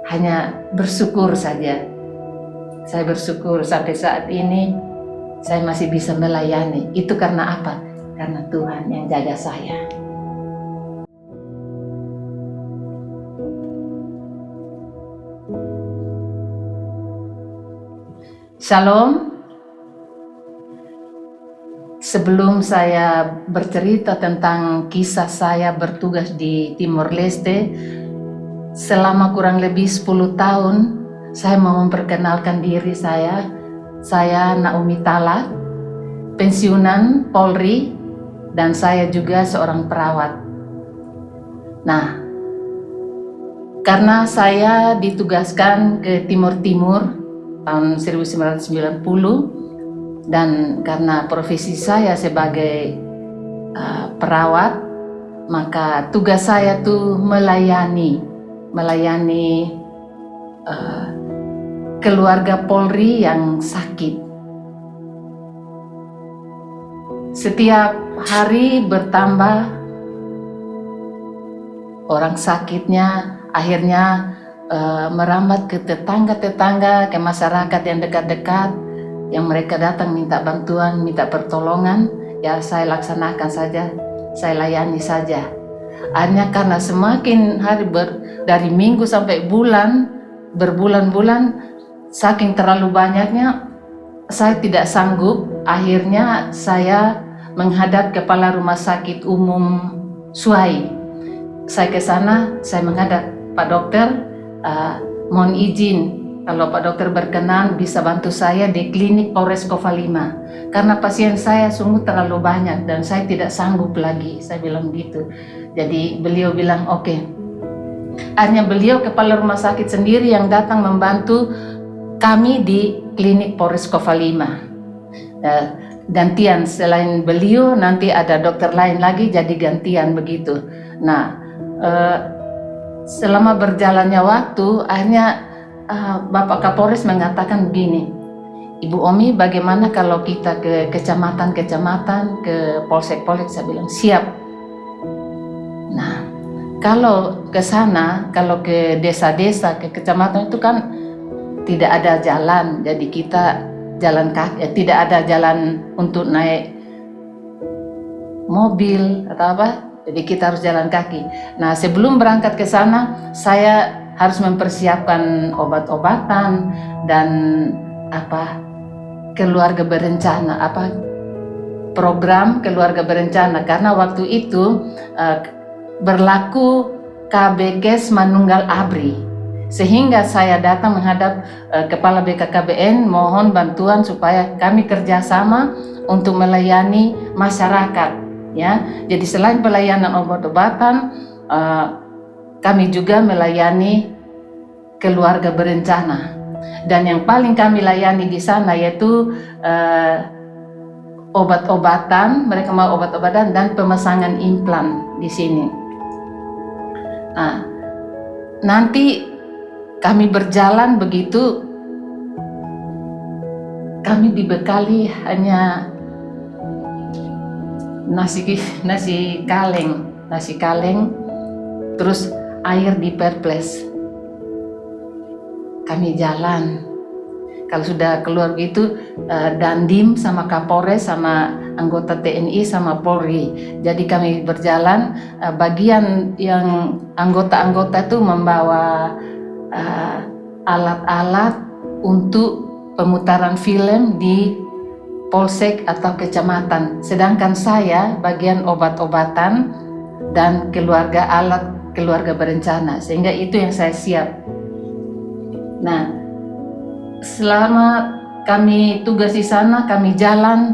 hanya bersyukur saja. Saya bersyukur sampai saat ini saya masih bisa melayani. Itu karena apa? Karena Tuhan yang jaga saya. Shalom. Sebelum saya bercerita tentang kisah saya bertugas di Timor Leste selama kurang lebih 10 tahun, saya mau memperkenalkan diri saya. Saya Naomi Tala, pensiunan Polri, dan saya juga seorang perawat. Nah, karena saya ditugaskan ke Timur Timur tahun 1990, dan karena profesi saya sebagai perawat, maka tugas saya tuh melayani keluarga Polri yang sakit. Setiap hari bertambah orang sakitnya, akhirnya merambat ke tetangga-tetangga, ke masyarakat yang dekat-dekat, yang mereka datang minta bantuan, minta pertolongan, ya saya laksanakan saja, saya layani saja. Hanya karena semakin hari dari minggu sampai bulan, berbulan-bulan, saking terlalu banyaknya, saya tidak sanggup. Akhirnya saya menghadap kepala rumah sakit umum Suai. Saya ke sana, saya menghadap, Pak Dokter, mohon izin kalau Pak Dokter berkenan bisa bantu saya di klinik Polres Kova 5, karena pasien saya sungguh terlalu banyak dan saya tidak sanggup lagi, saya bilang gitu. Jadi beliau bilang oke. Hanya beliau kepala rumah sakit sendiri yang datang membantu kami di klinik Polres Kova 5. Gantian, selain beliau nanti ada dokter lain lagi, jadi gantian begitu. Nah, selama berjalannya waktu, akhirnya Bapak Kapolres mengatakan begini, Ibu Omi, bagaimana kalau kita ke kecamatan-kecamatan, ke polsek-polsek? Saya bilang siap. Nah, kalau ke sana, kalau ke desa-desa, ke kecamatan itu kan tidak ada jalan, jadi kita jalan kaki, tidak ada jalan untuk naik mobil atau apa, jadi kita harus jalan kaki. Nah, sebelum berangkat ke sana, saya harus mempersiapkan obat-obatan dan keluarga berencana, program keluarga berencana, karena waktu itu berlaku KB Kes Manunggal Abri, sehingga saya datang menghadap Kepala BKKBN mohon bantuan supaya kami kerjasama untuk melayani masyarakat, ya. Jadi selain pelayanan obat-obatan, kami juga melayani keluarga berencana, dan yang paling kami layani di sana yaitu obat-obatan. Mereka mau obat-obatan dan pemasangan implan di sini. Nah, nanti kami berjalan begitu, kami dibekali hanya nasi kaleng, terus air di perples. Kami jalan, kalau sudah keluar gitu, Dandim sama Kapolres sama anggota TNI sama Polri. Jadi kami berjalan, bagian yang anggota-anggota itu membawa alat-alat untuk pemutaran film di polsek atau kecamatan. Sedangkan saya bagian obat-obatan dan keluarga berencana, sehingga itu yang saya siap. Nah, selama kami tugas di sana, kami jalan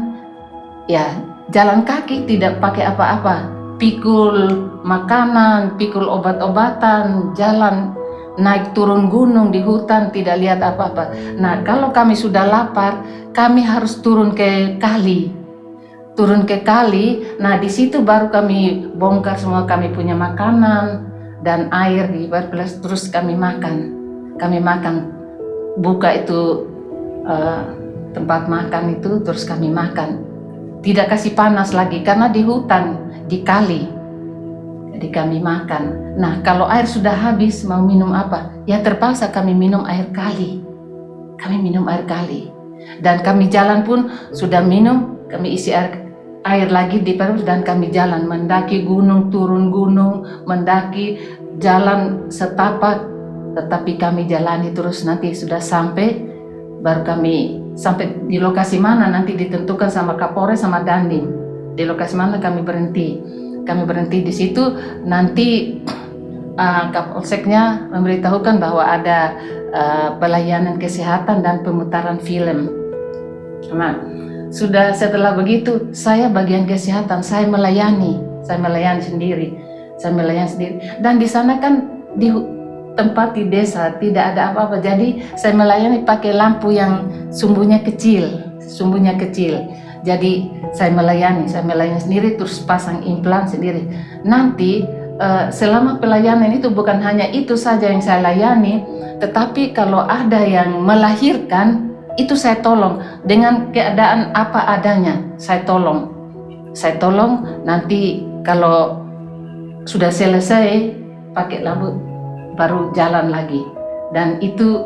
kaki, tidak pakai apa-apa, pikul makanan, pikul obat-obatan, jalan naik turun gunung di hutan, tidak lihat apa-apa. Nah, kalau kami sudah lapar, kami harus turun ke kali. Nah, di situ baru kami bongkar semua kami punya makanan dan air di perples, terus kami makan, buka itu tempat makan itu, terus kami makan. Tidak kasih panas lagi karena di hutan, di kali. Jadi kami makan. Nah, kalau air sudah habis, mau minum apa? Ya terpaksa kami minum air kali. Kami minum air kali. Dan kami jalan pun sudah minum, kami isi air lagi di perut dan kami jalan. Mendaki gunung, turun gunung, mendaki jalan setapak. Tetapi kami jalani terus, nanti sudah sampai, baru kami sampai di lokasi mana nanti ditentukan sama Kapolres sama Dandim. Di lokasi mana kami berhenti. Kami berhenti di situ, nanti Kapolseknya memberitahukan bahwa ada pelayanan kesehatan dan pemutaran film. Nah, sudah setelah begitu, saya bagian kesehatan, saya melayani sendiri. Dan di sana kan di tempat di desa tidak ada apa-apa, jadi saya melayani pakai lampu yang sumbunya kecil. Jadi saya melayani sendiri, terus pasang implan sendiri. Nanti selama pelayanan itu bukan hanya itu saja yang saya layani, tetapi kalau ada yang melahirkan, itu saya tolong dengan keadaan apa adanya. Saya tolong. Nanti kalau sudah selesai pakai lampu baru jalan lagi. Dan itu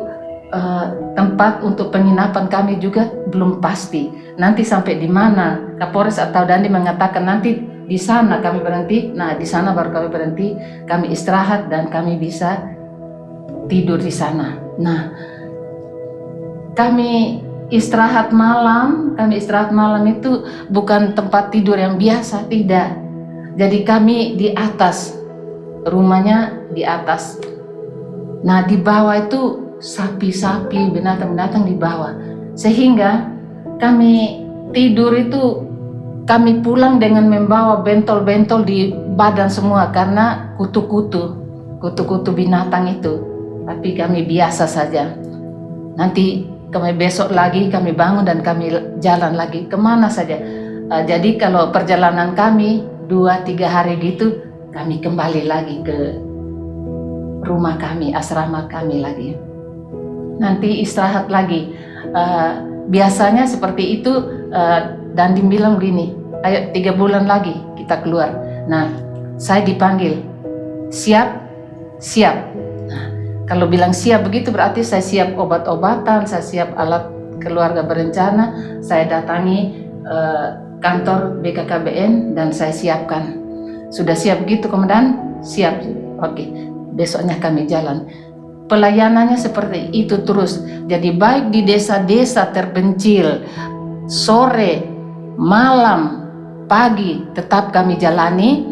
tempat untuk penginapan kami juga belum pasti. Nanti sampai di mana, Kapolres atau Dandim mengatakan nanti di sana kami berhenti. Nah, di sana baru kami berhenti, kami istirahat dan kami bisa tidur di sana. Nah, kami istirahat malam itu bukan tempat tidur yang biasa, tidak. Jadi kami di atas, rumahnya di atas. Nah, di bawah itu sapi-sapi, binatang-binatang di bawah. Sehingga kami tidur itu, kami pulang dengan membawa bentol-bentol di badan semua karena kutu-kutu binatang itu. Tapi kami biasa saja. Nanti kami besok lagi kami bangun dan kami jalan lagi kemana saja. Jadi kalau perjalanan kami 2-3 hari gitu, kami kembali lagi ke rumah kami, asrama kami lagi. Nanti istirahat lagi. Biasanya seperti itu. Dandim bilang begini, ayo 3 bulan lagi kita keluar. Nah, saya dipanggil, siap. Nah, kalau bilang siap begitu berarti saya siap obat-obatan, saya siap alat keluarga berencana, saya datangi kantor BKKBN dan saya siapkan. Sudah siap gitu komandan? Siap. Oke, besoknya kami jalan. Pelayanannya seperti itu terus. Jadi baik di desa-desa terpencil, sore, malam, pagi, tetap kami jalani.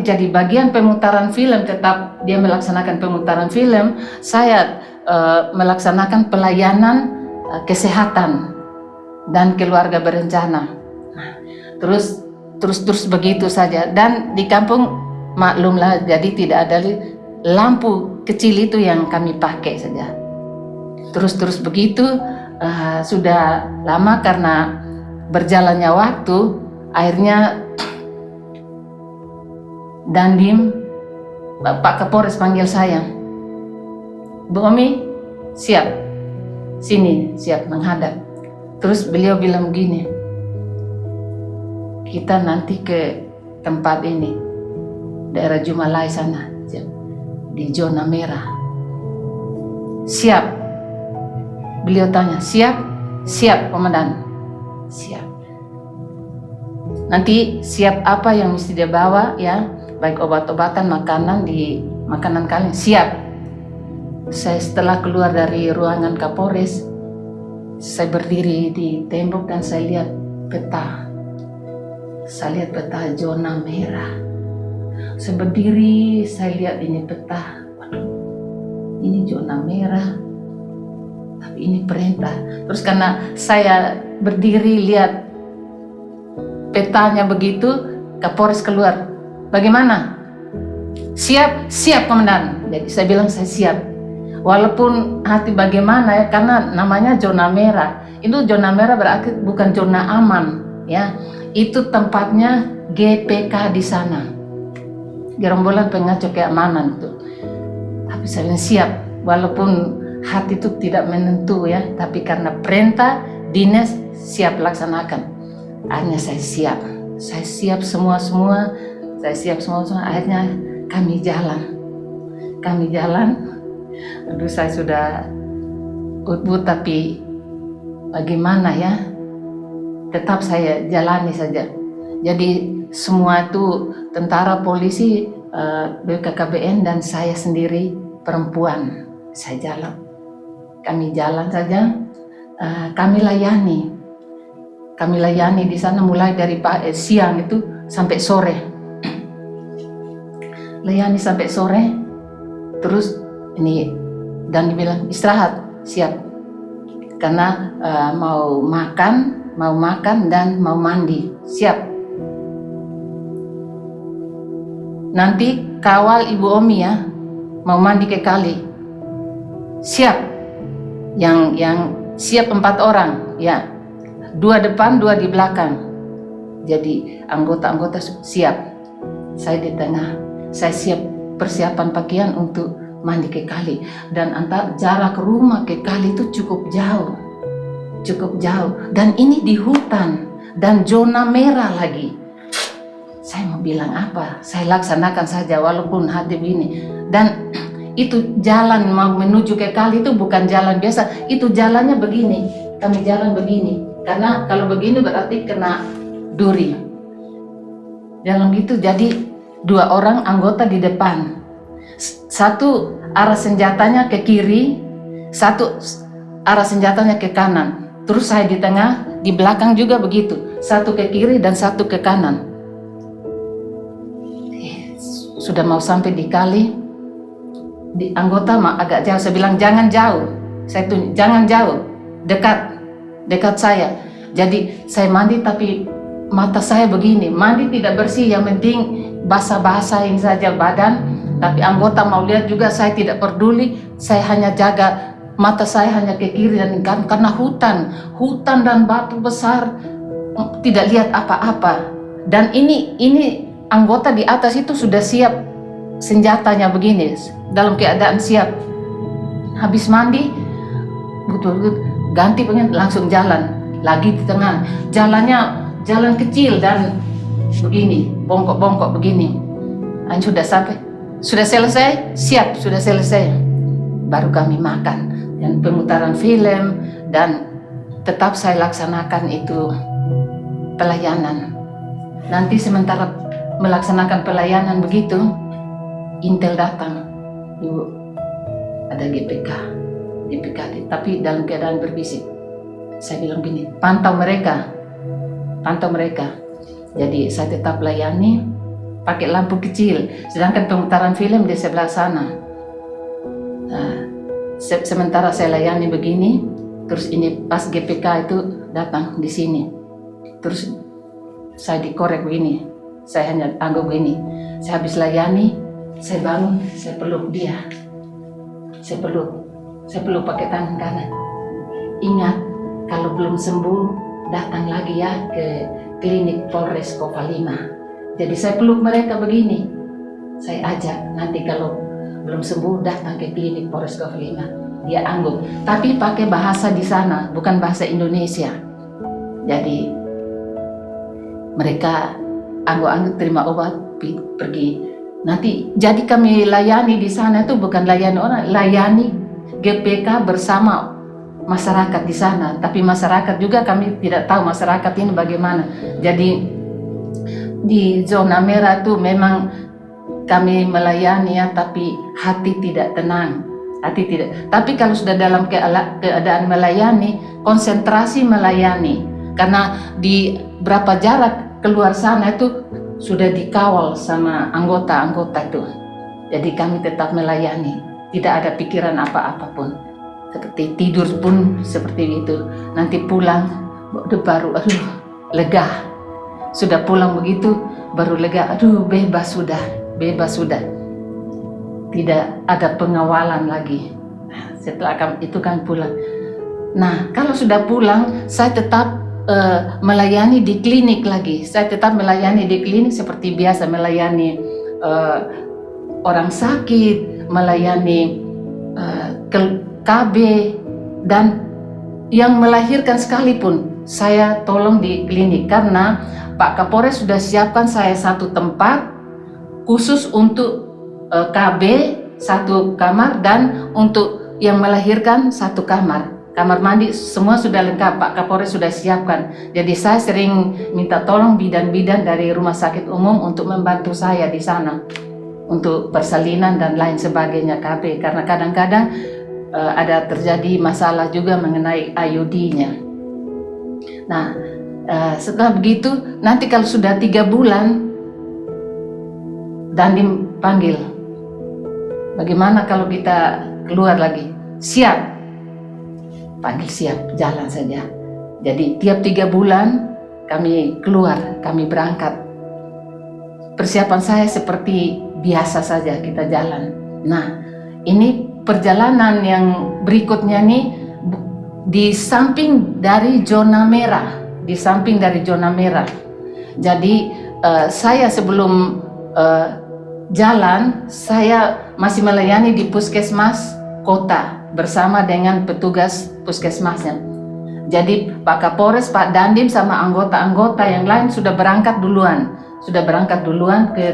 Jadi bagian pemutaran film tetap dia melaksanakan pemutaran film. Saya melaksanakan pelayanan kesehatan dan keluarga berencana. Terus begitu saja. Dan di kampung maklumlah, jadi tidak ada lampu kecil itu yang kami pakai saja. Terus begitu. Sudah lama karena berjalannya waktu, akhirnya Dandim, Pak Kapolres panggil saya, Bu Omi, siap, sini, siap menghadap. Terus beliau bilang begini, kita nanti ke tempat ini, daerah Jumalai sana, di zona merah. Siap. Beliau tanya, siap? Siap, komandan. Siap. Nanti siap apa yang mesti dia bawa ya, baik obat-obatan, makanan di makanan kalian. Siap. Saya setelah keluar dari ruangan Kapolres, saya berdiri di tembok dan saya lihat peta. Saya lihat peta zona merah. Saya berdiri, saya lihat ini peta. Waduh, ini zona merah. Tapi ini perintah. Terus karena saya berdiri lihat petanya begitu, Kapolres keluar. Bagaimana? Siap, siap komandan. Jadi saya bilang saya siap. Walaupun hati bagaimana ya, karena namanya zona merah. Itu zona merah berarti bukan zona aman ya. Itu tempatnya GPK di sana. Gerombolan Pengacau Keamanan itu. Tapi saya bilang siap, walaupun hati itu tidak menentu ya, tapi karena perintah dinas siap laksanakan. Akhirnya saya siap semua. saya siap semua. Akhirnya kami jalan. Aduh, saya sudah ut-ut, tapi bagaimana ya, tetap saya jalani saja. Jadi semua itu tentara, polisi, BKKBN, dan saya sendiri perempuan, kami jalan saja. Kami layani di sana mulai dari siang itu sampai sore, layani sampai sore. Terus ini dan dibilang istirahat, siap, karena mau makan dan mau mandi, siap. Nanti kawal Ibu Omi ya, mau mandi ke kali, siap. Yang siap 4 orang ya, 2 depan 2 di belakang. Jadi anggota siap, saya di tengah. Saya siap persiapan pakaian untuk mandi ke kali. Dan antar jarak rumah ke kali itu cukup jauh. Dan ini di hutan dan zona merah lagi. Saya mau bilang apa? Saya laksanakan saja walaupun hati begini. Dan itu jalan mau menuju ke kali itu bukan jalan biasa. Itu jalannya begini. Kami jalan begini. Karena kalau begini berarti kena duri. Jalan gitu, jadi 2 orang anggota di depan. 1 arah senjatanya ke kiri, 1 arah senjatanya ke kanan. Terus saya di tengah, di belakang juga begitu. 1 ke kiri dan 1 ke kanan. Sudah mau sampai di kali, di anggota agak jauh. Saya bilang jangan jauh. Saya tunjuk jangan jauh, dekat saya. Jadi saya mandi tapi mata saya begini, mandi tidak bersih, yang penting basah-basahin saja badan. Tapi anggota mau lihat juga, saya tidak peduli. Saya hanya jaga mata saya hanya ke kiri dan kanan, karena hutan dan batu besar, tidak lihat apa-apa. Dan ini anggota di atas itu sudah siap senjatanya begini, dalam keadaan siap. Habis mandi, betul-betul ganti pengen langsung jalan lagi di tengah. Jalan kecil dan begini, bongkok-bongkok begini. Sudah selesai, siap, sudah selesai. Baru kami makan dan pemutaran film, dan tetap saya laksanakan itu pelayanan. Nanti sementara melaksanakan pelayanan begitu, Intel datang, Ibu, ada GPK, tapi dalam keadaan berbisik. Saya bilang gini, pantau mereka. Jadi saya tetap layani pakai lampu kecil, sedangkan pemutaran film di sebelah sana. Sementara saya layani begini, terus ini pas GPK itu datang di sini, terus saya dikorek begini, saya hanya anggap begini. Saya habis layani, saya bangun, saya peluk dia, saya peluk pakai tangan kanan. Ingat, kalau belum sembuh datang lagi ya ke klinik Polres Kota 5. Jadi saya peluk mereka begini, saya ajak nanti kalau belum sembuh datang ke klinik Polres Kota 5. Dia anggap, tapi pakai bahasa di sana, bukan bahasa Indonesia. Jadi mereka anggap terima obat, pergi. Nanti jadi kami layani di sana itu bukan layani orang, layani GPK bersama masyarakat di sana. Tapi masyarakat juga kami tidak tahu masyarakat ini bagaimana. Jadi di zona merah itu memang kami melayani ya, tapi hati tidak tenang. Tapi kalau sudah dalam keadaan melayani, konsentrasi melayani. Karena di berapa jarak keluar sana itu sudah dikawal sama anggota itu. Jadi kami tetap melayani, tidak ada pikiran apa-apapun. Seperti tidur pun seperti itu. Nanti pulang baru lega. Sudah pulang begitu baru lega, bebas sudah. Tidak ada pengawalan lagi. Setelah itu kan pulang. Nah, kalau sudah pulang, saya tetap melayani di klinik lagi. Saya tetap melayani di klinik seperti biasa, melayani orang sakit, melayani KB, dan yang melahirkan sekalipun saya tolong di klinik, karena Pak Kapolres sudah siapkan saya satu tempat khusus untuk KB 1 kamar, dan untuk yang melahirkan 1 kamar. Kamar mandi semua sudah lengkap, Pak Kapolres sudah siapkan. Jadi saya sering minta tolong bidan-bidan dari rumah sakit umum untuk membantu saya di sana untuk persalinan dan lain sebagainya KB, karena kadang-kadang ada terjadi masalah juga mengenai IUD-nya. Nah, setelah begitu nanti kalau sudah 3 bulan Dandim panggil, bagaimana kalau kita keluar lagi? Siap. Panggil siap, jalan saja. Jadi tiap 3 bulan kami keluar, kami berangkat. Persiapan saya seperti biasa saja, kita jalan. Nah, ini perjalanan yang berikutnya nih di samping dari zona merah, di samping dari zona merah. Jadi saya sebelum jalan, saya masih melayani di puskesmas kota bersama dengan petugas puskesmasnya. Jadi Pak Kapolres, Pak Dandim sama anggota-anggota yang lain sudah berangkat duluan ke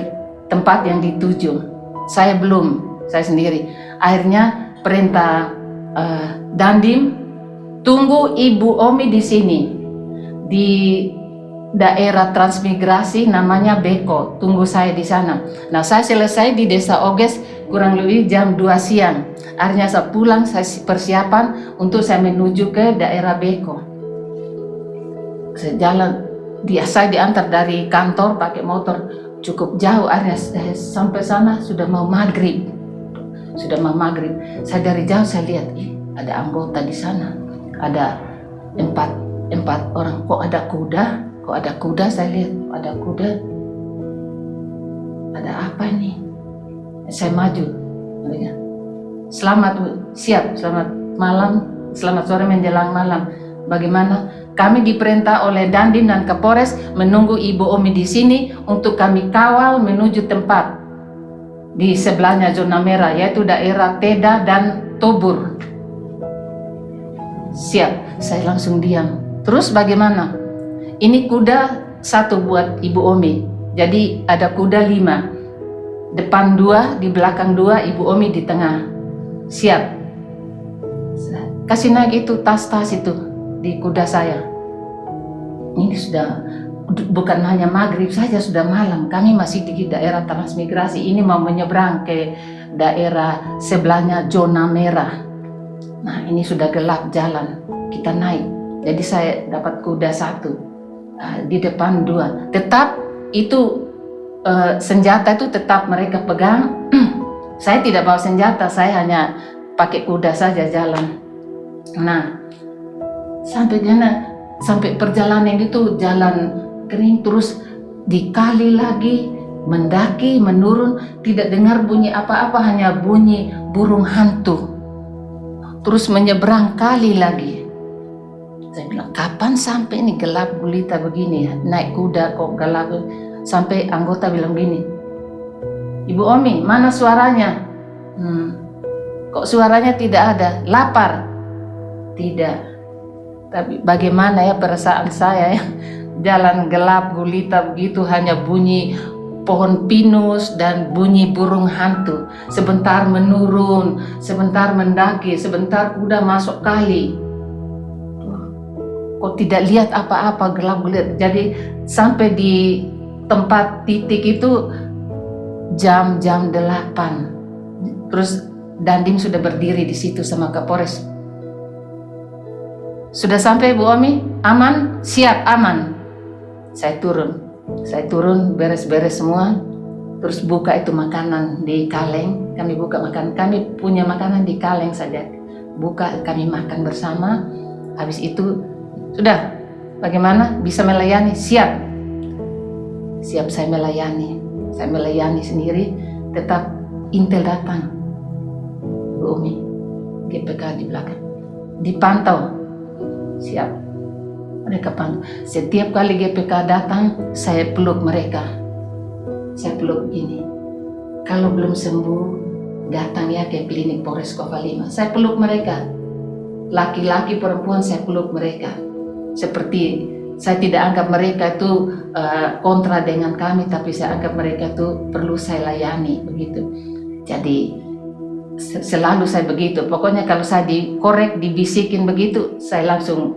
tempat yang dituju. Saya belum, saya sendiri. Akhirnya perintah Dandim, tunggu Ibu Omi di sini, di daerah transmigrasi namanya Beko, tunggu saya di sana. Nah, saya selesai di Desa Oges kurang lebih jam 2 siang. Akhirnya saya pulang, saya persiapan untuk saya menuju ke daerah Beko. Saya jalan, saya diantar dari kantor pakai motor cukup jauh. Akhirnya saya sampai sana sudah mau maghrib. Saya dari jauh saya lihat, ada anggota di sana, ada empat orang. Kok ada kuda? Saya lihat ada kuda. Ada apa ini? Saya maju. Selamat siap, selamat malam, selamat sore menjelang malam. Bagaimana? Kami diperintah oleh Dandim dan Kapolres menunggu Ibu Omi di sini untuk kami kawal menuju tempat di sebelahnya zona merah, yaitu daerah Teda dan Tobur. Siap, saya langsung diam. Terus bagaimana? Ini kuda 1 buat Ibu Omi. Jadi ada kuda 5. Depan 2, di belakang 2, Ibu Omi di tengah. Siap. Kasih naik itu tas-tas itu di kuda saya. Ini sudah bukan hanya maghrib saja, sudah malam. Kami masih di daerah transmigrasi. Ini mau menyeberang ke daerah sebelahnya zona merah. Nah, ini sudah gelap jalan. Kita naik. Jadi saya dapat kuda 1. Di depan 2. Tetap itu senjata itu tetap mereka pegang. Saya tidak bawa senjata, saya hanya pakai kuda saja jalan. Nah, sampai perjalanan itu jalan kering, terus dikali lagi, mendaki, menurun, tidak dengar bunyi apa-apa, hanya bunyi burung hantu. Terus menyeberang kali lagi. Saya bilang, kapan sampai ini gelap gulita begini ya? Naik kuda kok gelap. Sampai anggota bilang gini, Ibu Omi, mana suaranya? Kok suaranya tidak ada? Lapar? Tidak. Tapi bagaimana ya perasaan saya ya? Jalan gelap gulita begitu, hanya bunyi pohon pinus dan bunyi burung hantu. Sebentar menurun, sebentar mendaki, sebentar kuda masuk kali. Kok tidak lihat apa-apa, gelap gulita. Jadi sampai di tempat titik itu jam 8. Terus Dandim sudah berdiri di situ sama Kapolres. Sudah sampai Bu Omi? Aman? Siap, aman. Saya turun beres-beres semua. Terus buka itu makanan di kaleng. Kami buka makanan, kami punya makanan di kaleng saja. Buka, kami makan bersama. Habis itu sudah, bagaimana? Bisa melayani? Siap. Siap, saya melayani sendiri. Tetap intel datang, Bu Umi, GPK di belakang, dipantau. Siap, mereka pantau. Setiap kali GPK datang, saya peluk mereka. Saya peluk gini, kalau belum sembuh datang ya ke klinik Polres Kota 5. Saya peluk mereka, laki-laki perempuan saya peluk mereka. Seperti saya tidak anggap mereka itu kontra dengan kami, tapi saya anggap mereka itu perlu saya layani begitu. Jadi selalu saya begitu. Pokoknya kalau saya dikorek, dibisikin begitu, saya langsung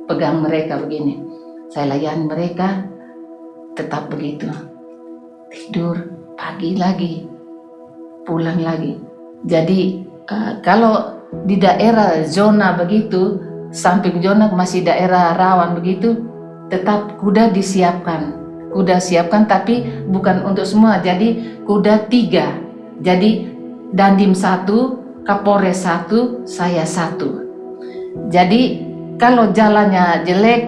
pegang mereka begini. Saya layani mereka, tetap begitu. Tidur, pagi lagi, pulang lagi. Jadi kalau di daerah zona begitu, samping zona masih daerah rawan begitu, tetap kuda disiapkan. Kuda siapkan tapi bukan untuk semua, jadi kuda 3. Jadi Dandim 1, Kapolres 1, saya 1. Jadi kalau jalannya jelek,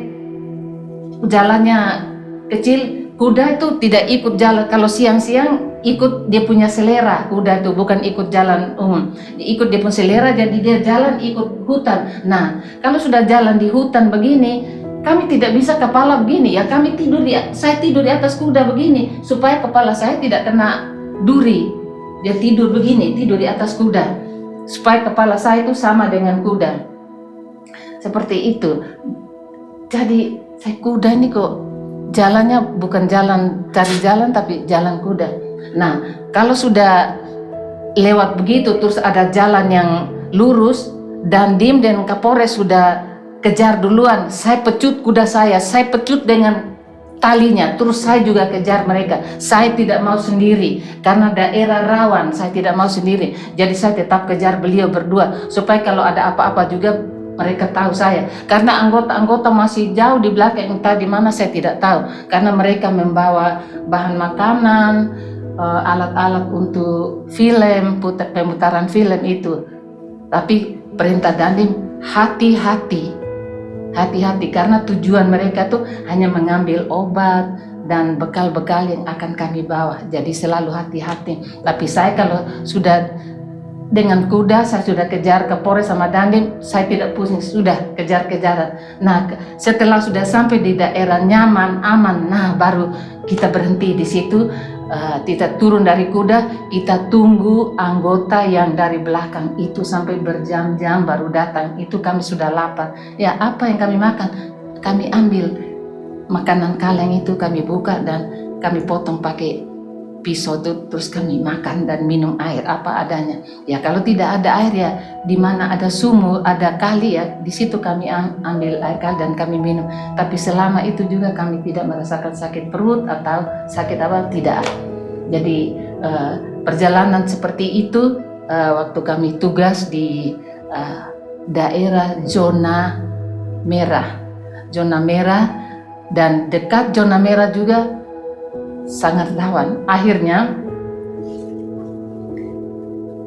jalannya kecil, kuda itu tidak ikut jalan. Kalau siang-siang ikut dia punya selera, kuda itu bukan ikut jalan umum, ikut dia punya selera, jadi dia jalan ikut hutan. Nah, kalau sudah jalan di hutan begini, kami tidak bisa kepala begini ya, saya tidur di atas kuda begini supaya kepala saya tidak kena duri. Dia tidur begini, tidur di atas kuda supaya kepala saya itu sama dengan kuda, seperti itu. Jadi saya kuda ini kok jalannya bukan jalan cari jalan, tapi jalan kuda. Nah, kalau sudah lewat begitu terus ada jalan yang lurus, Dandim dan Kapolres sudah kejar duluan, saya pecut kuda saya pecut dengan talinya, terus saya juga kejar mereka. Saya tidak mau sendiri karena daerah rawan, saya tidak mau sendiri. Jadi saya tetap kejar beliau berdua supaya kalau ada apa-apa juga mereka tahu saya. Karena anggota-anggota masih jauh di belakang, entah di mana saya tidak tahu. Karena mereka membawa bahan makanan, alat-alat untuk film, pemutaran film itu. Tapi perintah Dandim, hati-hati karena tujuan mereka tuh hanya mengambil obat dan bekal-bekal yang akan kami bawa. Jadi selalu hati-hati. Tapi saya kalau sudah dengan kuda, saya sudah kejar Kapolres sama Dandim, saya tidak pusing, sudah kejar-kejaran. Nah, setelah sudah sampai di daerah nyaman, aman, nah baru kita berhenti di situ. Kita turun dari kuda, kita tunggu anggota yang dari belakang itu sampai berjam-jam baru datang. Itu kami sudah lapar. Ya, apa yang kami makan? Kami ambil makanan kaleng itu, kami buka dan kami potong pakai pisau itu, terus kami makan dan minum air apa adanya. Ya, kalau tidak ada air ya di mana ada sumur, ada kali ya, di situ kami ambil air kali dan kami minum. Tapi selama itu juga kami tidak merasakan sakit perut atau sakit apa, tidak. Jadi perjalanan seperti itu waktu kami tugas di daerah zona merah dan dekat zona merah juga sangat rawan. Akhirnya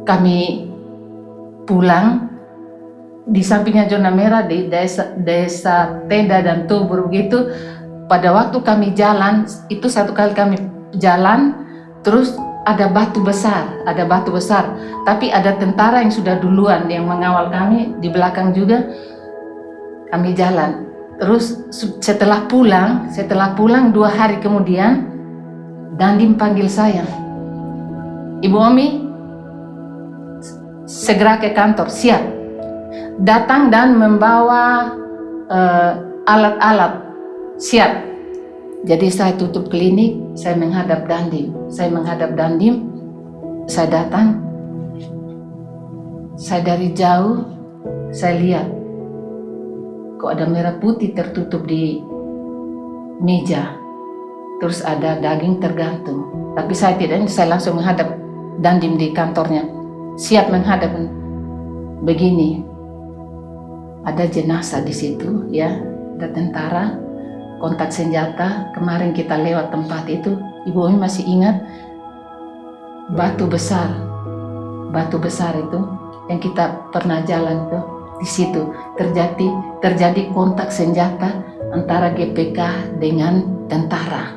kami pulang di sampingnya zona merah di desa Tenda dan Tubur begitu. Pada waktu kami jalan itu, satu kali kami jalan terus ada batu besar, tapi ada tentara yang sudah duluan yang mengawal kami di belakang juga. Kami jalan terus setelah pulang 2 hari kemudian Dandim panggil saya, "Ibu Omi, segera ke kantor, siap." Datang dan membawa alat-alat, siap. Jadi saya tutup klinik, saya menghadap Dandim. Saya datang, saya dari jauh, saya lihat kok ada merah putih tertutup di meja. Terus ada daging tergantung. Tapi saya langsung menghadap Dandim di kantornya. Siap menghadap. Begini, ada jenazah di situ ya, ada tentara, kontak senjata. Kemarin kita lewat tempat itu, Ibu Omi masih ingat batu besar itu yang kita pernah jalan tuh. Di situ terjadi kontak senjata antara GPK dengan tentara.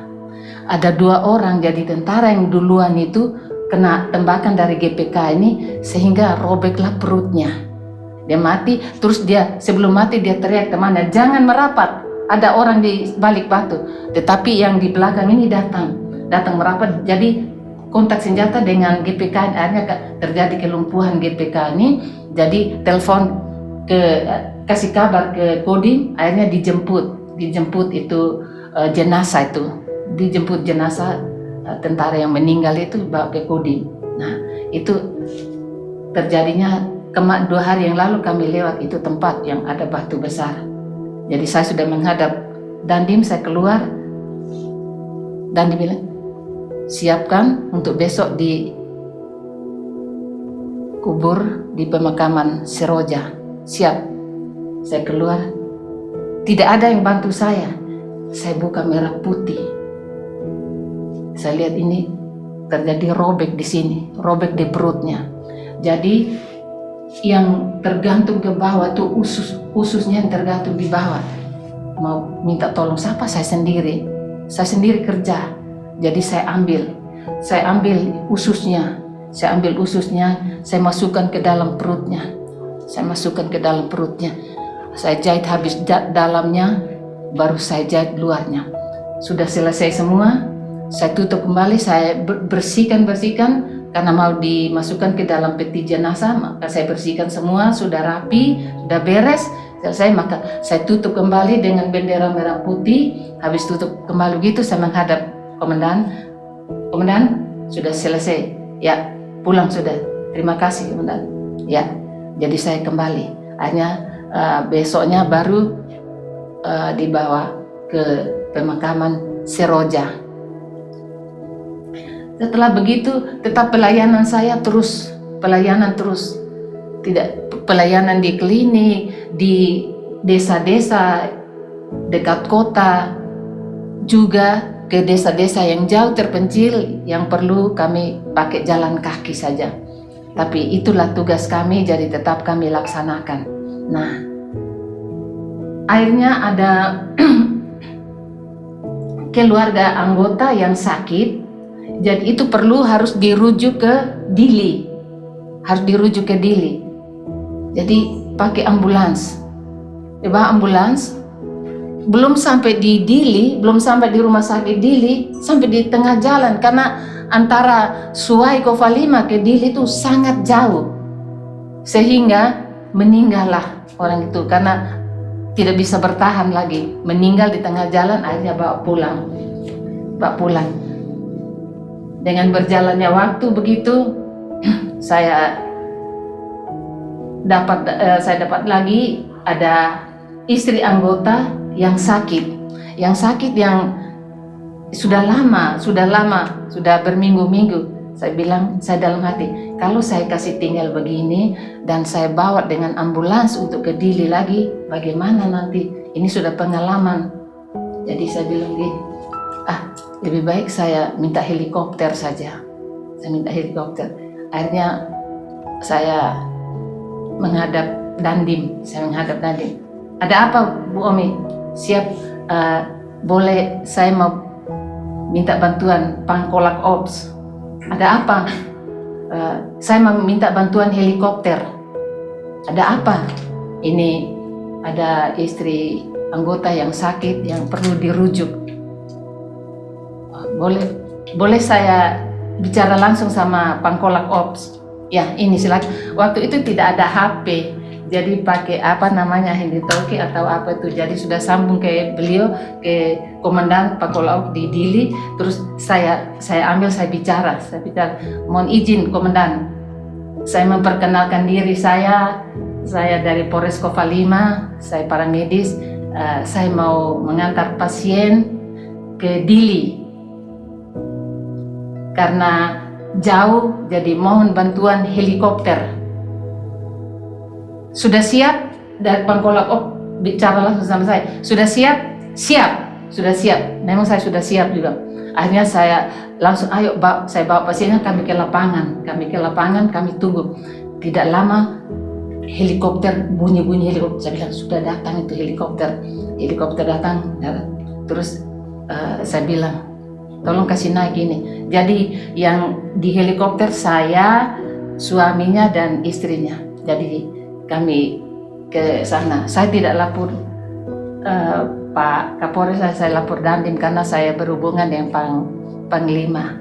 Ada 2 orang, jadi tentara yang duluan itu kena tembakan dari GPK ini sehingga robeklah perutnya. Dia mati, terus dia sebelum mati dia teriak temannya, "Jangan merapat, ada orang di balik batu." Tetapi yang di belakang ini datang merapat, jadi kontak senjata dengan GPK, akhirnya terjadi kelumpuhan GPK ini. Jadi telepon kasih kabar ke Kodim, akhirnya dijemput dijemput itu jenazah itu, dijemput jenazah tentara yang meninggal itu bawa ke Kodim. Nah itu terjadinya 2 hari yang lalu kami lewat itu tempat yang ada batu besar. Jadi saya sudah menghadap Dandim, saya keluar dan dibilang siapkan untuk besok di kubur di pemakaman Seroja. Siap. Saya keluar, tidak ada yang bantu saya. Saya buka merah putih. Saya lihat ini terjadi robek di sini, robek di perutnya. Jadi yang tergantung ke bawah tuh ususnya yang tergantung di bawah. Mau minta tolong siapa? Saya sendiri kerja. Jadi saya ambil ususnya, saya masukkan ke dalam perutnya, saya jahit habis dalamnya, baru saya jahit luarnya. Sudah selesai semua, saya tutup kembali, saya bersihkan karena mau dimasukkan ke dalam peti jenazah, maka saya bersihkan semua, sudah rapi, sudah beres. Selesai, maka saya tutup kembali dengan bendera merah putih. Habis tutup kembali gitu, saya menghadap komandan, sudah selesai, ya pulang sudah, terima kasih komandan, ya. Jadi saya kembali, hanya besoknya baru dibawa ke pemakaman Seroja. Setelah begitu tetap pelayanan saya terus, tidak pelayanan di klinik, di desa-desa dekat kota, juga ke desa-desa yang jauh terpencil yang perlu kami pakai jalan kaki saja. Tapi itulah tugas kami, jadi tetap kami laksanakan. Nah, akhirnya ada keluarga anggota yang sakit, jadi itu harus dirujuk ke Dili, jadi pakai ambulans. Dibawa ambulans, belum sampai di Dili, belum sampai di rumah sakit Dili, sampai di tengah jalan, karena antara Suai Kovalima ke Dili itu sangat jauh, sehingga meninggallah orang itu karena tidak bisa bertahan lagi, meninggal di tengah jalan. Akhirnya bawa pulang. Dengan berjalannya waktu begitu, saya dapat lagi ada istri anggota yang sakit yang sudah lama, sudah berminggu-minggu. Saya bilang, saya dalam hati, kalau saya kasih tinggal begini dan saya bawa dengan ambulans untuk ke Dili lagi, bagaimana nanti? Ini sudah pengalaman. Jadi saya bilang gini, lebih baik saya minta helikopter saja. Akhirnya saya menghadap Dandim. Ada apa Bu Omi? Siap, boleh saya mau minta bantuan Pangkolak Ops. Ada apa? Saya mau minta bantuan helikopter. Ada apa? Ini ada istri anggota yang sakit yang perlu dirujuk. Boleh saya bicara langsung sama Pangkolak Ops? Ya, ini silakan. Waktu itu tidak ada HP, jadi pakai handy-talkie atau apa itu. Jadi sudah sambung ke beliau, ke komandan Pangkolak Ops di Dili. Terus saya bicara. Mohon izin komandan, saya memperkenalkan diri saya dari Polres Kovalima, saya paramedis. Saya mau mengantar pasien ke Dili karena jauh, jadi mohon bantuan helikopter. Sudah siap? Dari Pangkolak Ops bicara langsung sama saya. Sudah siap? Sudah siap. Memang saya sudah siap juga. Akhirnya saya langsung, ayo saya bawa pasiennya, kami ke lapangan, kami tunggu. Tidak lama helikopter bunyi helikopter. Saya bilang sudah datang itu helikopter datang. Terus saya bilang, tolong kasih naik ini. Jadi yang di helikopter saya, suaminya dan istrinya. Jadi kami ke sana. Saya tidak lapor Pak Kapolres, saya lapor Dandim karena saya berhubungan dengan Panglima,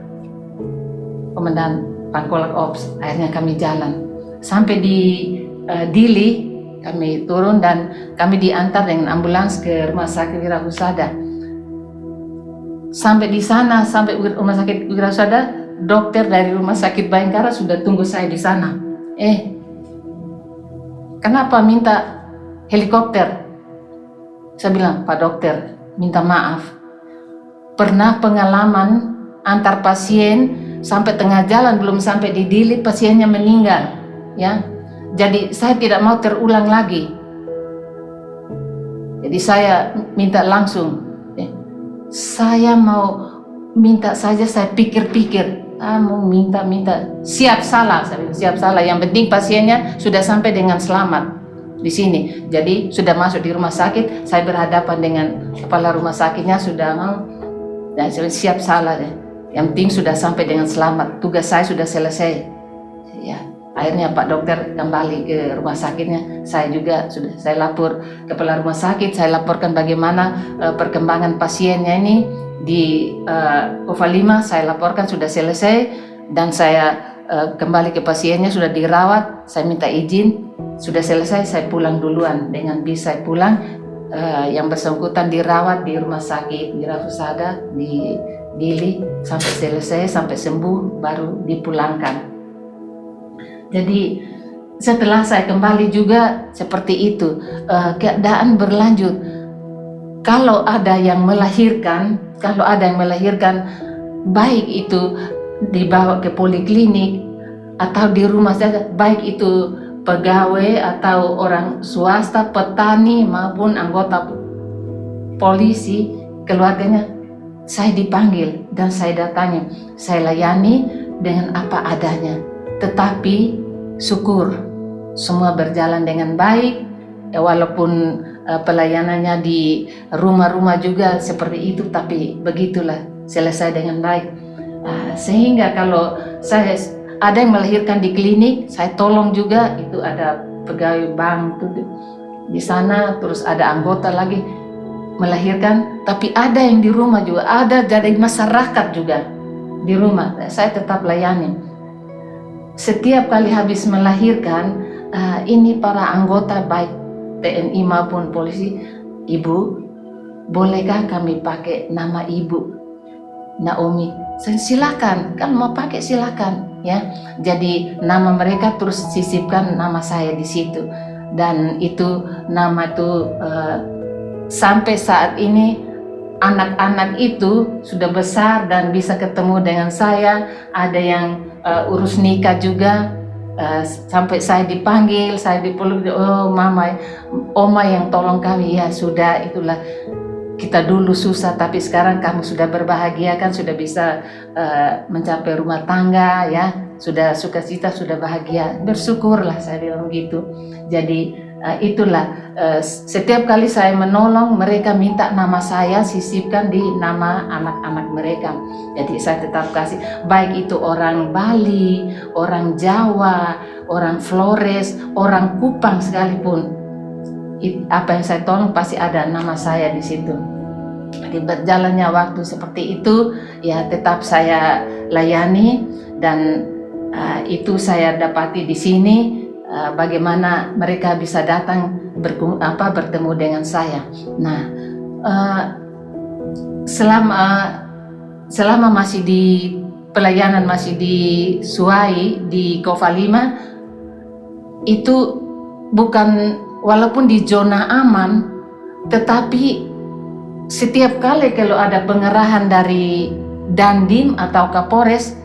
Komandan Pangkolak Ops. Akhirnya kami jalan sampai di Dili. Kami turun dan kami diantar dengan ambulans ke Rumah Sakit Wirahusada. Sampai di sana, sampai Rumah Sakit Wirahusada, dokter dari Rumah Sakit Bayangkara sudah tunggu saya di sana. Kenapa minta helikopter? Saya bilang, Pak dokter, minta maaf. Pernah pengalaman antar pasien sampai tengah jalan, belum sampai di Dili, pasiennya meninggal, ya. Jadi saya tidak mau terulang lagi. Jadi saya minta langsung. Saya mau minta saja, saya pikir-pikir. Mau minta siap salah, siap salah. Yang penting pasiennya sudah sampai dengan selamat di sini. Jadi sudah masuk di rumah sakit, saya berhadapan dengan kepala rumah sakitnya, sudah dan saya siap salah deh. Yang penting sudah sampai dengan selamat. Tugas saya sudah selesai. Ya, akhirnya Pak dokter kembali ke rumah sakitnya. Saya juga saya lapor kepala rumah sakit. Saya laporkan bagaimana perkembangan pasiennya ini di Kova 5. Saya laporkan sudah selesai dan saya kembali ke pasiennya, sudah dirawat. Saya minta izin, sudah selesai, saya pulang duluan. Dengan bis saya pulang. Yang bersangkutan dirawat di Rumah Sakit Wirahusada di Dili sampai selesai, sampai sembuh, baru dipulangkan. Jadi setelah saya kembali juga seperti itu, keadaan berlanjut. Kalau ada yang melahirkan, baik itu dibawa ke poliklinik atau di rumah saja, baik itu pegawai atau orang swasta, petani maupun anggota polisi, keluarganya, saya dipanggil dan saya datangi. Saya layani dengan apa adanya. Tetapi syukur semua berjalan dengan baik, walaupun pelayanannya di rumah-rumah juga seperti itu, tapi begitulah selesai dengan baik. Sehingga kalau saya ada yang melahirkan di klinik, saya tolong juga. Itu ada pegawai bank tuh di sana, terus ada anggota lagi melahirkan. Tapi ada yang di rumah juga, ada dari masyarakat juga di rumah. Saya tetap layani. Setiap kali habis melahirkan, ini para anggota baik TNI maupun polisi, Ibu, bolehkah kami pakai nama Ibu Naomi? Silakan, kan mau pakai silakan, ya. Jadi nama mereka terus sisipkan nama saya di situ, dan itu nama itu sampai saat ini anak-anak itu sudah besar dan bisa ketemu dengan saya. Ada yang urus nikah juga, sampai saya dipanggil, saya dipeluk, oh mama, oma yang tolong kami. Ya sudah, itulah, kita dulu susah tapi sekarang kamu sudah berbahagia kan, sudah bisa mencapai rumah tangga, ya, sudah sukacita, sudah bahagia, bersyukurlah, saya bilang gitu. Jadi itulah, setiap kali saya menolong mereka minta nama saya sisipkan di nama anak-anak mereka. Jadi saya tetap kasih, baik itu orang Bali, orang Jawa, orang Flores, orang Kupang sekalipun, apa yang saya tolong pasti ada nama saya di situ. Jadi berjalannya waktu seperti itu, ya tetap saya layani, dan itu saya dapati di sini, bagaimana mereka bisa datang bertemu dengan saya. Nah, selama masih di pelayanan, masih di Suai di Kova 5, itu bukan, walaupun di zona aman, tetapi setiap kali kalau ada pengerahan dari Dandim atau Kapolres,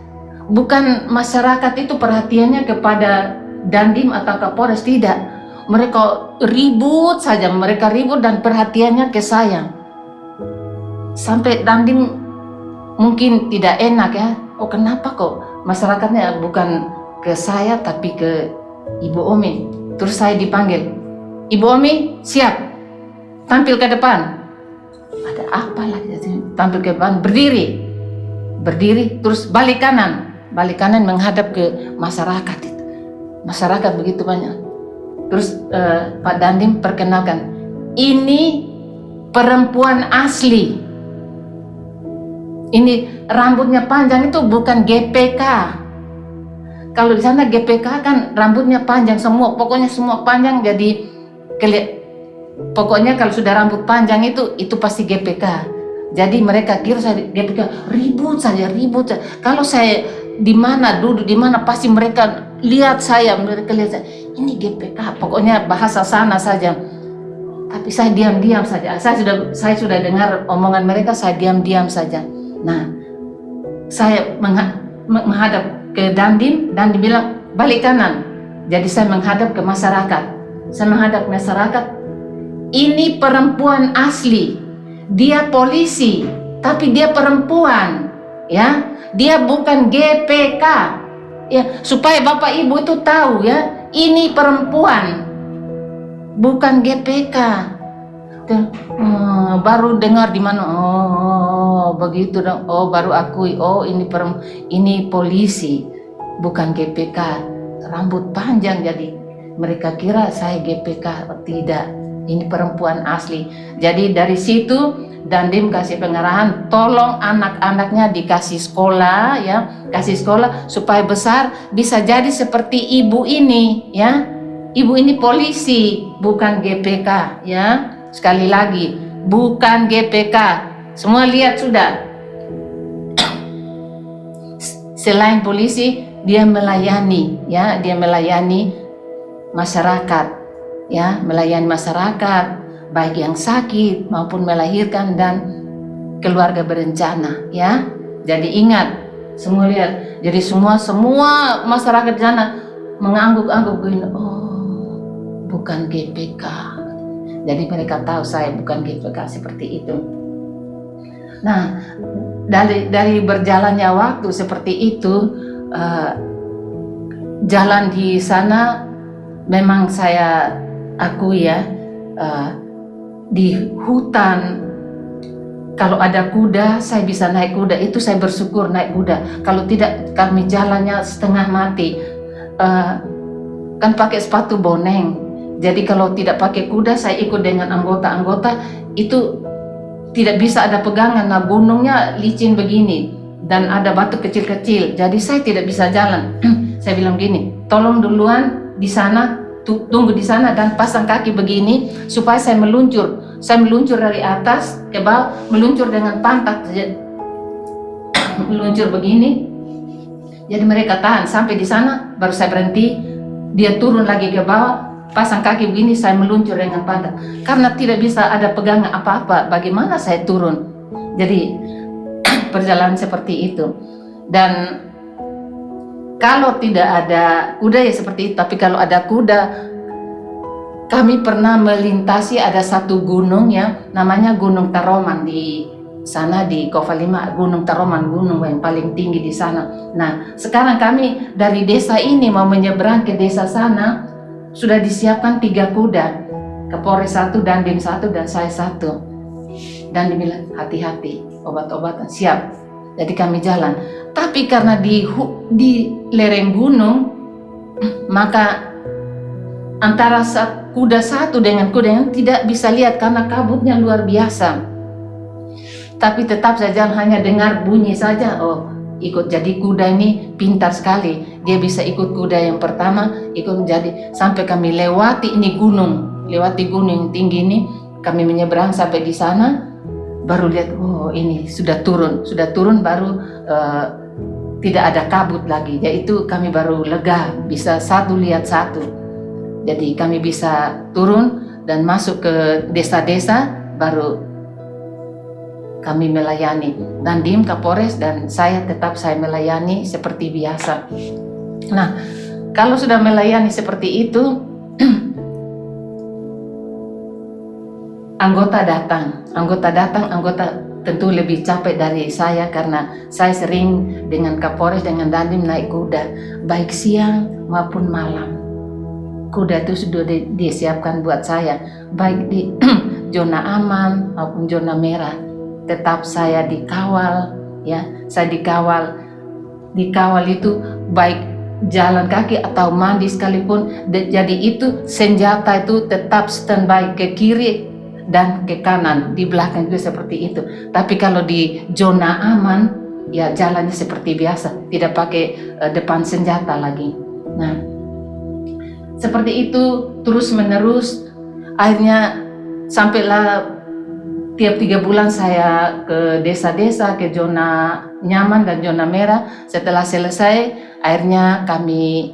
bukan masyarakat itu perhatiannya kepada Dandim atau Kapolres, tidak. Mereka ribut saja, dan perhatiannya ke saya. Sampai Dandim mungkin tidak enak, ya. Oh, kenapa kok masyarakatnya bukan ke saya tapi ke Ibu Omi? Terus saya dipanggil, Ibu Omi siap, tampil ke depan. Ada apa lagi? Tampil ke depan, berdiri, terus balik kanan menghadap ke masyarakat. Itu masyarakat begitu banyak. Terus Pak Dandim perkenalkan, ini perempuan asli, ini rambutnya panjang, itu bukan GPK. Kalau di sana GPK kan rambutnya panjang semua, pokoknya semua panjang, jadi pokoknya kalau sudah rambut panjang itu pasti GPK. Jadi mereka kira saya GPK, ribut saja. Kalau saya di mana duduk di mana pasti mereka lihat saya, ini GPK. Pokoknya bahasa sana saja. Tapi saya diam-diam saja. Saya sudah dengar omongan mereka, saya diam-diam saja. Nah, saya menghadap ke Dandim bilang balik kanan. Jadi saya menghadap ke masyarakat. Ini perempuan asli. Dia polisi, tapi dia perempuan, ya. Dia bukan GPK. Ya, supaya Bapak Ibu itu tahu ya, ini perempuan, bukan GPK. Baru dengar di mana, oh begitu dong. Oh baru akui, oh ini polisi, bukan GPK. Rambut panjang, jadi mereka kira saya GPK. Tidak, ini perempuan asli. Jadi dari situ Dandim kasih pengarahan, tolong anak-anaknya dikasih sekolah, ya, kasih sekolah supaya besar bisa jadi seperti ibu ini, ya. Ibu ini polisi, bukan GPK, ya. Sekali lagi, bukan GPK. Semua lihat sudah. Selain polisi, dia melayani, ya, dia melayani masyarakat, ya, melayani masyarakat, baik yang sakit maupun melahirkan dan keluarga berencana, ya. Jadi ingat, semua lihat. Jadi semua masyarakat di sana mengangguk-angguk, oh, bukan GPK. Jadi mereka tahu saya bukan GPK seperti itu. Nah, dari berjalannya waktu seperti itu, jalan di sana memang saya akui ya, di hutan kalau ada kuda saya bisa naik kuda, itu saya bersyukur naik kuda. Kalau tidak kami jalannya setengah mati. Kan pakai sepatu boneng, jadi kalau tidak pakai kuda saya ikut dengan anggota-anggota itu tidak bisa ada pegangan. Nah, gunungnya licin begini dan ada batu kecil-kecil, jadi saya tidak bisa jalan. Saya bilang gini, tolong duluan di sana, tunggu di sana dan pasang kaki begini supaya saya meluncur dari atas ke bawah, meluncur dengan pantat, meluncur begini. Jadi mereka tahan sampai di sana, baru saya berhenti, dia turun lagi ke bawah, pasang kaki begini, saya meluncur dengan pantat. Karena tidak bisa ada pegangan apa-apa, bagaimana saya turun? Jadi perjalanan seperti itu. Dan kalau tidak ada kuda ya seperti itu, tapi kalau ada kuda, kami pernah melintasi ada satu gunung ya, namanya Gunung Taroman di sana di Kovalima. Gunung Taroman, gunung yang paling tinggi di sana. Nah, sekarang kami dari desa ini mau menyeberang ke desa sana, sudah disiapkan 3 kuda, Kapolres 1, Dandim 1, dan saya 1. Dan dibilang hati-hati, obat-obatan siap. Jadi kami jalan. Tapi karena di lereng gunung, maka antara kuda satu dengan kuda yang tidak bisa lihat karena kabutnya luar biasa. Tapi tetap saja hanya dengar bunyi saja. Oh, ikut. Jadi kuda ini pintar sekali. Dia bisa ikut kuda yang pertama, ikut jadi sampai kami lewati gunung yang tinggi ini. Kami menyeberang sampai di sana, baru lihat, oh ini sudah turun baru tidak ada kabut lagi. Yaitu kami baru lega, bisa satu lihat satu. Jadi kami bisa turun dan masuk ke desa-desa, baru kami melayani. Dandim, Kapolres, dan saya melayani seperti biasa. Nah, kalau sudah melayani seperti itu, anggota tentu lebih capek dari saya karena saya sering dengan Kapolres, dengan Dandim naik kuda, baik siang maupun malam. Kuda itu sudah disiapkan buat saya, baik di zona aman maupun zona merah. Tetap saya dikawal, ya. Saya dikawal itu baik jalan kaki atau mandi sekalipun. Jadi itu senjata itu tetap standby ke kiri dan ke kanan, di belakang juga seperti itu. Tapi kalau di zona aman, ya jalannya seperti biasa, tidak pakai depan senjata lagi. Nah, seperti itu terus menerus. Akhirnya sampailah tiap 3 bulan saya ke desa-desa, ke zona nyaman dan zona merah. Setelah selesai, akhirnya kami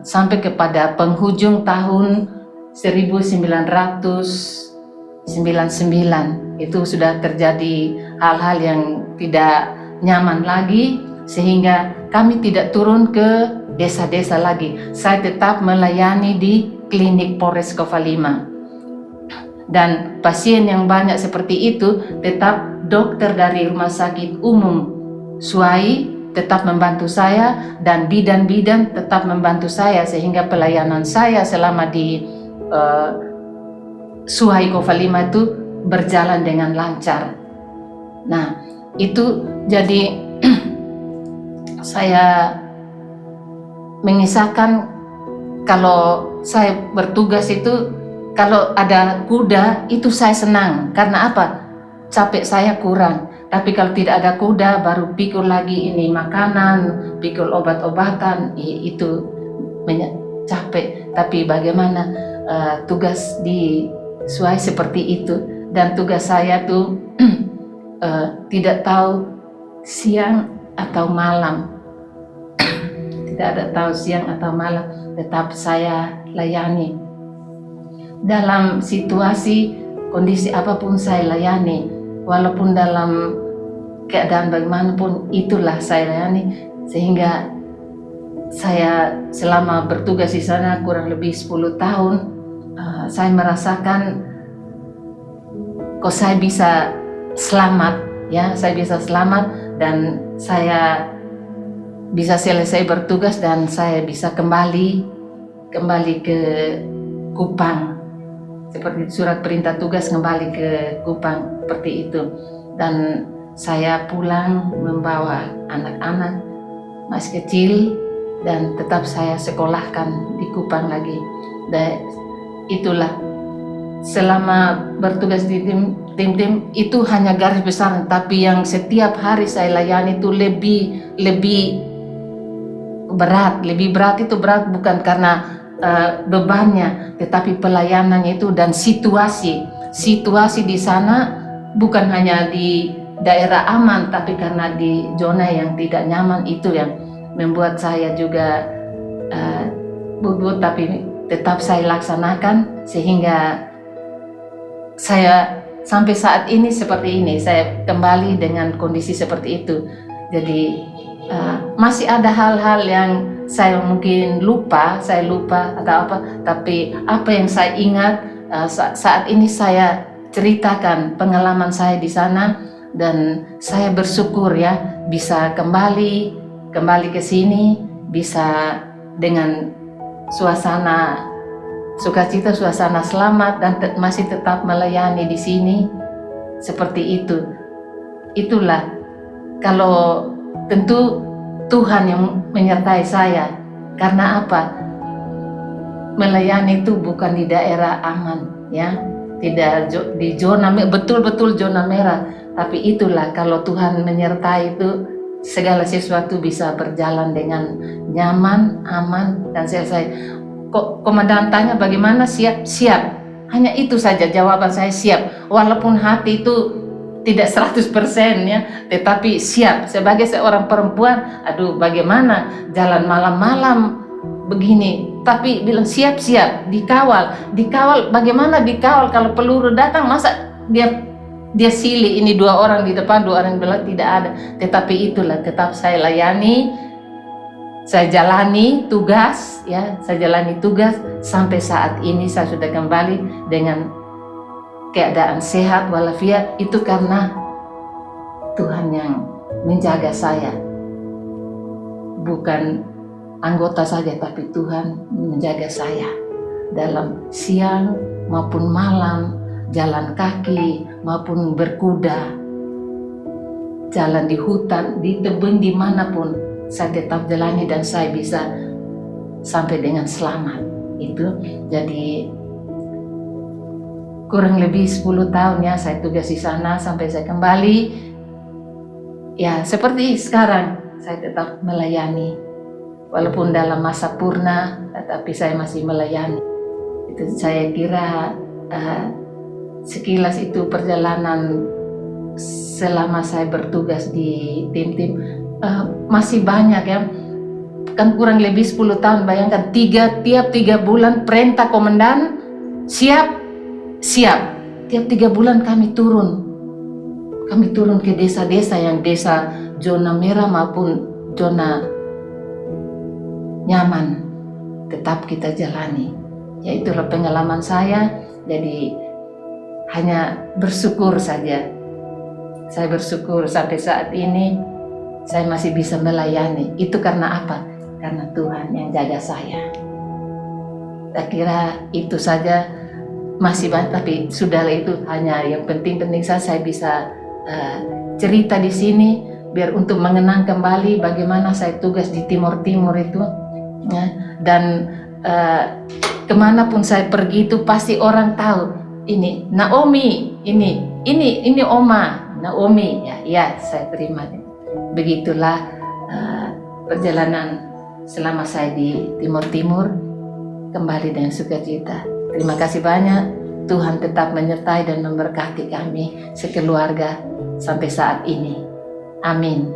sampai kepada penghujung tahun 1999. Itu sudah terjadi hal-hal yang tidak nyaman lagi, sehingga kami tidak turun ke desa-desa lagi. Saya tetap melayani di klinik Polres Kota 5. Dan pasien yang banyak seperti itu, tetap dokter dari Rumah Sakit Umum Suai tetap membantu saya, dan bidan-bidan tetap membantu saya, sehingga pelayanan saya selama di Suai Kota 5 itu berjalan dengan lancar. Nah, itu jadi saya mengisahkan kalau saya bertugas itu, kalau ada kuda itu saya senang. Karena apa? Capek saya kurang. Tapi kalau tidak ada kuda, baru pikul lagi ini makanan, pikul obat-obatan, itu capek. Tapi bagaimana tugas di Suai seperti itu. Dan tugas saya tuh tidak tahu siang atau malam. Tidak ada tahu siang atau malam, tetap saya layani. Dalam situasi kondisi apapun saya layani, walaupun dalam keadaan bagaimanapun, itulah saya layani. Sehingga saya selama bertugas di sana kurang lebih 10 tahun, saya merasakan kok saya bisa selamat, ya, saya bisa selamat, dan saya bisa selesai bertugas, dan saya bisa kembali ke Kupang. Seperti surat perintah tugas kembali ke Kupang, seperti itu. Dan saya pulang membawa anak-anak masih kecil, dan tetap saya sekolahkan di Kupang lagi. Dan itulah selama bertugas di tim itu hanya garis besar, tapi yang setiap hari saya layani itu lebih berat. Lebih berat itu berat bukan karena bebannya, tetapi pelayanannya itu, dan situasi di sana bukan hanya di daerah aman, tapi karena di zona yang tidak nyaman, itu yang membuat saya juga bubut, tapi tetap saya laksanakan, sehingga saya sampai saat ini seperti ini. Saya kembali dengan kondisi seperti itu. Jadi masih ada hal-hal yang saya mungkin lupa atau apa, tapi apa yang saya ingat saat ini saya ceritakan pengalaman saya di sana, dan saya bersyukur ya bisa kembali ke sini, bisa dengan suasana sukacita, suasana selamat, dan masih tetap melayani di sini seperti itu. Itulah, kalau tentu Tuhan yang menyertai saya. Karena apa? Melayani itu bukan di daerah aman, ya, tidak di zona betul-betul zona merah. Tapi itulah, kalau Tuhan menyertai itu, segala sesuatu bisa berjalan dengan nyaman, aman, dan selesai. Komandan tanya bagaimana, siap. Hanya itu saja jawaban saya, siap. Walaupun hati itu tidak 100% ya, tetapi siap. Sebagai seorang perempuan, aduh bagaimana jalan malam-malam begini, tapi bilang siap, dikawal. Bagaimana dikawal kalau peluru datang, masa dia silih, ini 2 orang di depan, 2 orang di belakang, tidak ada. Tetapi itulah, tetap saya layani, saya jalani tugas, ya, sampai saat ini saya sudah kembali dengan keadaan sehat walafiat. Itu karena Tuhan yang menjaga saya, bukan anggota saja, tapi Tuhan menjaga saya dalam siang maupun malam, jalan kaki maupun berkuda, jalan di hutan, di tebing, dimanapun saya tetap jalani, dan saya bisa sampai dengan selamat. Itu jadi kurang lebih 10 tahun ya saya tugas di sana sampai saya kembali. Ya, seperti sekarang saya tetap melayani. Walaupun dalam masa purna, tetapi saya masih melayani. Itu saya kira sekilas itu perjalanan selama saya bertugas di tim-tim. Masih banyak ya, kan kurang lebih 10 tahun. Bayangkan tiap 3 bulan perintah komandan siap. Tiap 3 bulan kami turun ke desa-desa, yang desa zona merah maupun zona nyaman, tetap kita jalani. Ya, itulah pengalaman saya. Jadi hanya bersyukur saja. Saya bersyukur sampai saat ini saya masih bisa melayani. Itu karena apa? Karena Tuhan yang jaga saya. Saya kira itu saja. Masih banyak, tapi sudahlah, itu hanya yang penting-penting saya bisa cerita di sini biar untuk mengenang kembali bagaimana saya tugas di Timur itu ya. Dan kemanapun saya pergi itu pasti orang tahu ini Naomi, ini Oma Naomi, ya saya terima. Begitulah perjalanan selama saya di Timur kembali dengan sukacita. Terima kasih banyak. Tuhan tetap menyertai dan memberkati kami sekeluarga sampai saat ini. Amin.